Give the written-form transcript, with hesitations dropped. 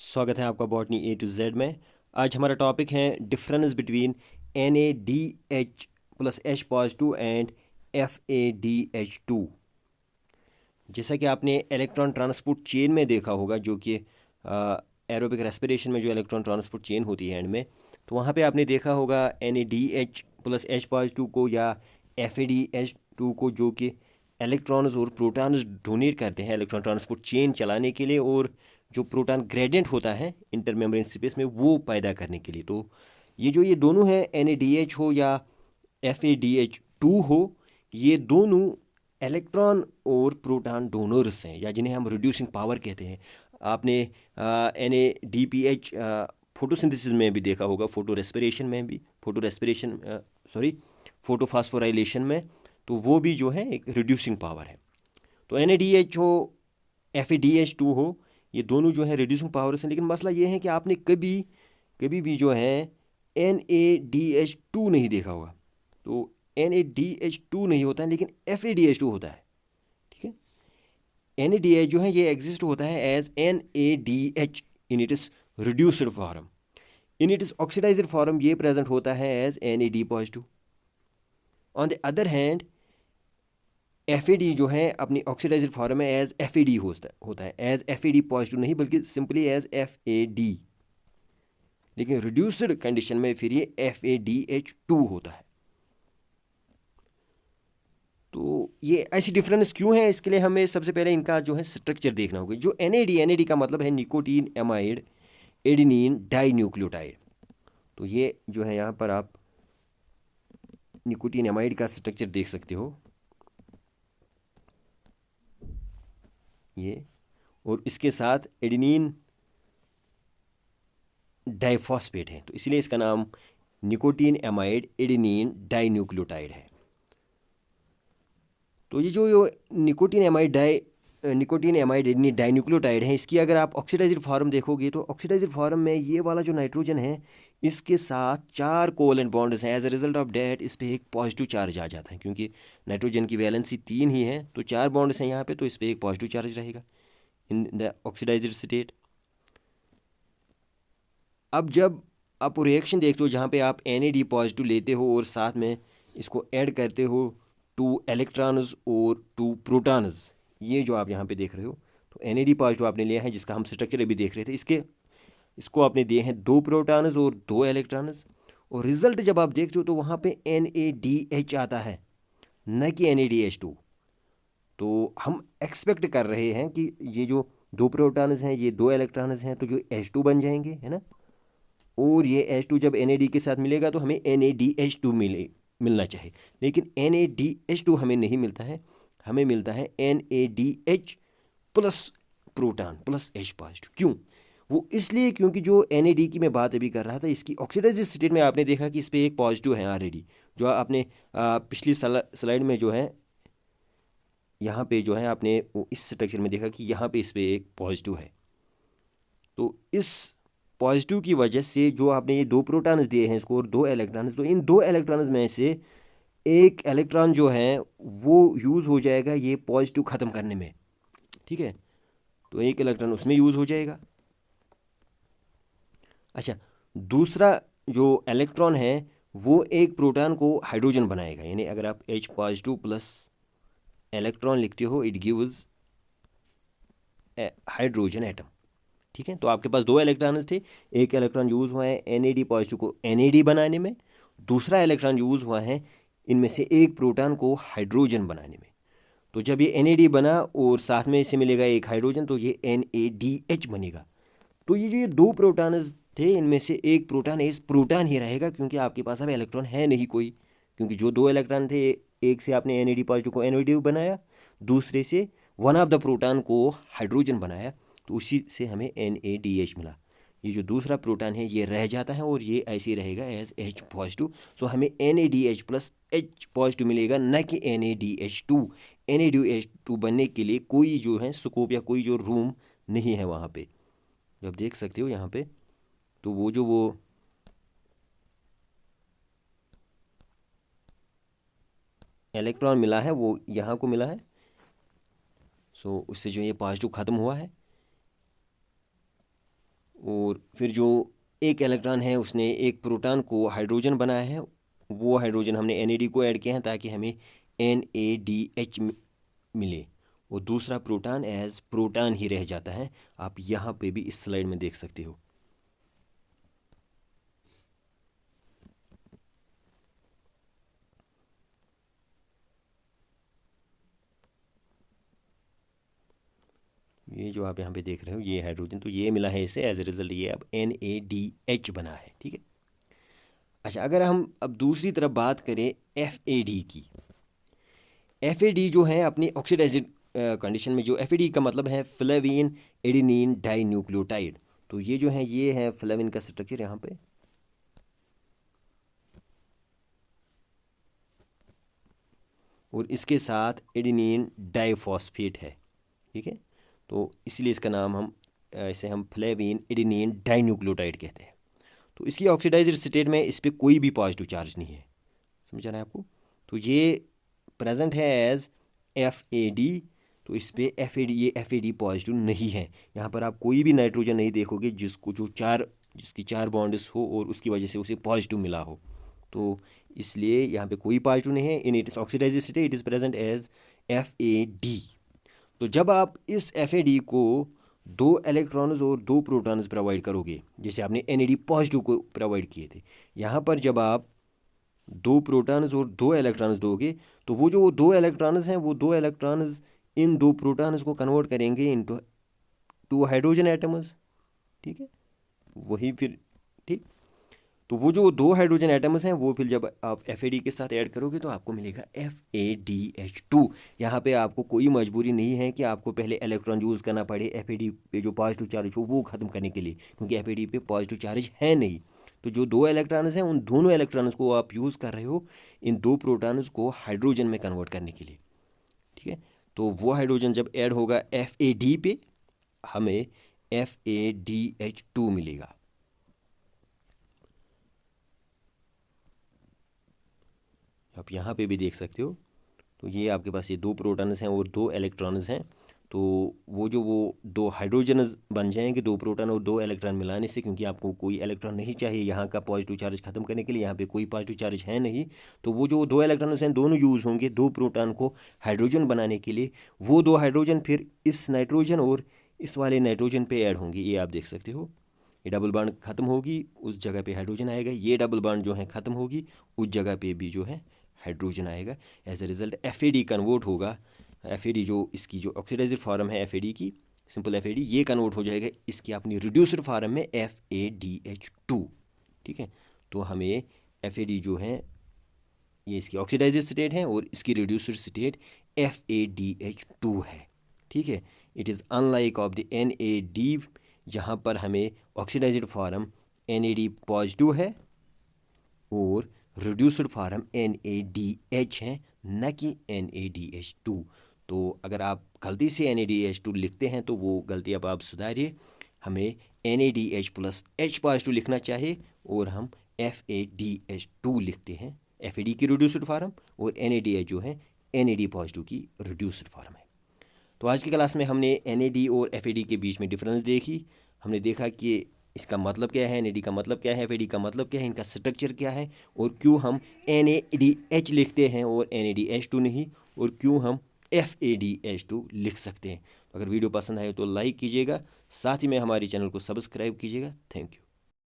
स्वागत है आपका बॉटनी ए टू जेड में। आज हमारा टॉपिक है difference between NaDH plus H positive and FADH2। जैसा कि आपने इलेक्ट्रॉन ट्रांसपोर्ट चेन में देखा होगा, जो कि एरोबिक रेस्पिरेशन में जो इलेक्ट्रॉन ट्रांसपोर्ट चेन होती है एंड में, तो वहाँ पे आपने देखा होगा NaDH प्लस H पॉजिटिव को या FADH2 को, जो कि इलेक्ट्रॉन्स और प्रोटॉन्स डोनेट करते हैं इलेक्ट्रॉन ट्रांसपोर्ट चेन चलाने के लिए, और जो प्रोटॉन ग्रेडियंट होता है इंटर मेम्ब्रेन स्पेस में वो पैदा करने के लिए। तो ये दोनों हैं, NaDH हो या FADH2 हो, ये दोनों इलेक्ट्रॉन और प्रोटॉन डोनर्स हैं, या जिन्हें हम रिड्यूसिंग पावर कहते हैं। आपने NADPH फोटोसिंथेसिस में भी देखा होगा, फोटोफॉस्फोराइलेशन में, तो वो भी जो है एक रिड्यूसिंग पावर है। तो NaDH हो FADH2 हो, ये दोनों जो है रिड्यूसिंग पावर्स हैं। लेकिन मसला ये है कि आपने कभी भी जो है NaDH2 नहीं देखा होगा। तो NaDH2 नहीं होता है, लेकिन FADH2 होता है। ठीक है, NaDH जो है ये एग्जिस्ट होता है as NaDH in it is reduced form. In it is oxidised form ये प्रेजेंट होता है as NaD positive. On the other hand FAD जो है अपनी ऑक्सीडाइज्ड फॉर्म में एज FAD होता है एज FAD पॉजिटिव नहीं, बल्कि सिंपली एज FAD। लेकिन रिड्यूस्ड कंडीशन में फिर ये FADH2 होता है। तो ये ऐसी डिफरेंस क्यों है, इसके लिए हमें सबसे पहले इनका जो है स्ट्रक्चर देखना होगा। जो NAD का मतलब है nicotine amide adenine dinucleotide. तो ये जो है यहाँ पर आप निकोटीन एमाइड का स्ट्रक्चर देख सकते हो, ये, और इसके साथ एडेनिन डाइफॉस्फेट है, तो इसलिए इसका नाम nicotine amide adenine dinucleotide है। तो ये जो nicotine amide adenine dinucleotide है, इसकी अगर आप ऑक्सीडाइज्ड फॉर्म देखोगे तो ऑक्सीडाइज्ड फॉर्म में ये वाला जो नाइट्रोजन है, इसके साथ 4 कोवलेंट बॉन्ड्स हैं। As a result of that इस पे एक पॉजिटिव चार्ज आ जाता है, क्योंकि नाइट्रोजन की वैलेंसी 3 ही है, तो 4 बॉन्ड्स हैं यहाँ पे, तो इस पे एक पॉजिटिव चार्ज रहेगा इन द ऑक्सीडाइज्ड स्टेट। अब जब आप रिएक्शन देखते हो जहाँ पे आप NaD पॉजिटिव लेते हो और साथ में इसको ऐड करते हो 2 इलेक्ट्रॉन्स और 2 प्रोटॉन्स, ये जो आप यहाँ पे देख रहे हो, तो NaD पॉजिटिव आपने लिया है, जिसका हम स्ट्रक्चर अभी देख रहे थे। इसको आपने दिए हैं 2 प्रोटॉन्स और 2 इलेक्ट्रॉन्स, और रिजल्ट जब आप देखते हो तो वहाँ पे NaDH आता है, न कि NaDH2। तो हम एक्सपेक्ट कर रहे हैं कि ये जो 2 प्रोटॉन्स हैं, ये 2 इलेक्ट्रॉन्स हैं, तो जो H2 बन जाएंगे, है ना, और ये H2 जब NaD के साथ मिलेगा तो हमें NaDH2 मिलना चाहिए। लेकिन NaDH2 हमें नहीं मिलता है, हमें मिलता है NaDH plus proton plus H positive. क्यों? वो इसलिए क्योंकि जो NaD की मैं बात अभी कर रहा था, इसकी ऑक्सीडाइज्ड स्टेट में आपने देखा कि इस पर एक पॉजिटिव है ऑलरेडी, जो आपने पिछली स्लाइड में जो है यहाँ पे जो है आपने इस स्ट्रक्चर में देखा कि यहाँ पे इस पर एक पॉजिटिव है। तो इस पॉजिटिव की वजह से जो आपने ये 2 प्रोटॉन्स दिए हैं इसको और 2 इलेक्ट्रॉन्स, तो इन 2 इलेक्ट्रॉन्स में से एक इलेक्ट्रॉन जो है वो यूज़ हो जाएगा ये पॉजिटिव ख़त्म करने में। ठीक है, तो एक इलेक्ट्रॉन उसमें यूज़ हो जाएगा। अच्छा, दूसरा जो इलेक्ट्रॉन है वो एक प्रोटॉन को हाइड्रोजन बनाएगा, यानी अगर आप H पॉजिटिव प्लस इलेक्ट्रॉन लिखते हो, इट गिव्स हाइड्रोजन एटम। ठीक है, तो आपके पास 2 इलेक्ट्रॉन थे, एक इलेक्ट्रॉन यूज़ हुआ है NaD पॉजिटिव को NaD बनाने में, दूसरा इलेक्ट्रॉन यूज़ हुआ है इनमें से एक प्रोटॉन को हाइड्रोजन बनाने में। तो जब ये NaD बना और साथ में इसे मिलेगा एक हाइड्रोजन, तो ये NaDH बनेगा। तो ये जो 2 प्रोटॉन थे, इनमें से एक प्रोटॉन एज प्रोटॉन ही रहेगा, क्योंकि आपके पास अब इलेक्ट्रॉन है नहीं कोई, क्योंकि जो 2 इलेक्ट्रॉन थे, एक से आपने NaD पॉजिटिव को NaD बनाया, दूसरे से वन ऑफ द प्रोटॉन को हाइड्रोजन बनाया, तो उसी से हमें NaDH मिला। ये जो दूसरा प्रोटॉन है ये रह जाता है और ये ऐसे ही रहेगा एज H पॉजिटिव। सो हमें NaDH प्लस H पॉजिटिव मिलेगा, न कि NaDH2। NaDH2 बनने के लिए कोई जो है स्कोप या कोई जो रूम नहीं है वहाँ पे, जब देख सकते हो यहाँ पे, तो वो इलेक्ट्रॉन मिला है वो यहाँ को मिला है। सो उससे जो ये पॉजिटिव ख़त्म हुआ है, और फिर जो एक इलेक्ट्रॉन है उसने एक प्रोटॉन को हाइड्रोजन बनाया है, वो हाइड्रोजन हमने NAD को ऐड किया है ताकि हमें NADH मिले, और दूसरा प्रोटॉन एज प्रोटॉन ही रह जाता है। आप यहाँ पे भी इस स्लाइड में देख सकते हो। ये जो आप यहाँ पे देख रहे हो ये हाइड्रोजन, तो ये मिला है इसे, एज ए रिजल्ट ये अब NADH बना है। ठीक है। अच्छा, अगर हम अब दूसरी तरफ बात करें FAD की, FAD जो है अपनी ऑक्सीडाइज्ड कंडीशन में, जो FAD का मतलब है फ्लेविन एडेनिन डाई न्यूक्लियोटाइड, तो ये जो है ये है फ्लेविन का स्ट्रक्चर यहाँ पे, और इसके साथ एडेनिन डाइफॉस्फेट है। ठीक है, तो इसलिए इसका नाम हम इसे हम फ्लेविन एडेनिन डाई न्यूक्लियोटाइड कहते हैं। तो इसकी ऑक्सीडाइज्ड स्टेट में इस पर कोई भी पॉजिटिव चार्ज नहीं है, समझ रहा है आपको। तो ये प्रेजेंट है एज FAD, तो इस पर ये FAD पॉजिटिव नहीं है। यहाँ पर आप कोई भी नाइट्रोजन नहीं देखोगे जिसकी चार बॉन्ड्स हो और उसकी वजह से उसे पॉजिटिव मिला हो, तो इसलिए यहाँ पे कोई पॉजिटिव नहीं है। In its oxidised state it is present as FAD। तो जब आप इस FAD को 2 इलेक्ट्रॉन्स और 2 प्रोटॉन्स प्रोवाइड करोगे, जैसे आपने NAD पॉजिटिव को प्रोवाइड किए थे, यहाँ पर जब आप 2 प्रोटॉन्स और 2 इलेक्ट्रॉन्स दोगे, तो वो जो 2 इलेक्ट्रॉन्स हैं, वो 2 इलेक्ट्रॉन्स इन 2 प्रोटॉन्स को कन्वर्ट करेंगे इनटू 2 हाइड्रोजन एटम्स। ठीक है, वही फिर ठीक, तो वो जो 2 हाइड्रोजन एटम्स हैं वो फिर जब आप FAD के साथ ऐड करोगे तो आपको मिलेगा FADH2। यहाँ पे आपको कोई मजबूरी नहीं है कि आपको पहले इलेक्ट्रॉन यूज़ करना पड़े FAD पे जो पॉजिटिव चार्ज हो वो ख़त्म करने के लिए, क्योंकि FAD पे पॉजिटिव चार्ज है नहीं। तो जो 2 इलेक्ट्रॉन्स हैं उन दोनों इलेक्ट्रॉन्स को आप यूज़ कर रहे हो इन 2 प्रोटॉन्स को हाइड्रोजन में कन्वर्ट करने के लिए। ठीक है, तो वो हाइड्रोजन जब ऐड होगा FAD पे, हमें FADH2 मिलेगा। आप यहाँ पे भी देख सकते हो, तो ये आपके पास ये 2 प्रोटॉन्स हैं और 2 इलेक्ट्रॉन्स हैं, तो वो 2 हाइड्रोजन बन जाएंगे 2 प्रोटॉन और 2 इलेक्ट्रॉन मिलाने से, क्योंकि आपको कोई इलेक्ट्रॉन नहीं चाहिए यहाँ का पॉजिटिव चार्ज खत्म करने के लिए, यहाँ पे कोई पॉजिटिव चार्ज है नहीं, तो वो जो 2 इलेक्ट्रॉन्स हैं दोनों यूज़ होंगे 2 प्रोटॉन को हाइड्रोजन बनाने के लिए। वो 2 हाइड्रोजन फिर इस नाइट्रोजन और इस वाले नाइट्रोजन पे ऐड होंगे, ये आप देख सकते हो। ये डबल बॉन्ड खत्म होगी, उस जगह पे हाइड्रोजन आएगा, ये डबल बॉन्ड जो है ख़त्म होगी, उस जगह पे भी जो है हाइड्रोजन आएगा। As a result FAD convert होगा। FAD जो इसकी जो ऑक्सीडाइज्ड फॉर्म है FAD की, सिंपल FAD, ये कन्वर्ट हो जाएगा इसकी अपनी रिड्यूस्ड फॉर्म में FADH2। ठीक है, तो हमें FAD जो है ये इसकी ऑक्सीडाइज्ड स्टेट है और इसकी रिड्यूस्ड स्टेट FADH2 है। ठीक है, it is unlike of the NAD, जहाँ पर हमें ऑक्सीडाइज्ड फॉर्म NAD पॉजिटिव है और रिड्यूस्ड फॉर्म NADH है, न कि NADH2। तो अगर आप गलती से NADH2 लिखते हैं तो वो गलती अब आप सुधारिए, हमें NADH प्लस H पॉजिटिव लिखना चाहिए और हम FADH2 लिखते हैं। FAD की रिड्यूस्ड फॉर्म और NADH जो है NAD पॉजिटिव की रिड्यूस्ड फॉर्म है। तो आज की क्लास में हमने NAD और FAD के बीच में डिफरेंस देखी। हमने देखा कि इसका मतलब क्या है, NAD का मतलब क्या है, FAD का मतलब क्या है, इनका स्ट्रक्चर क्या है, और क्यों हम NADH लिखते हैं और NADH2 नहीं, और क्यों हम FADH2 लिख सकते हैं। अगर वीडियो पसंद आए तो लाइक कीजिएगा, साथ ही में हमारे चैनल को सब्सक्राइब कीजिएगा। Thank you.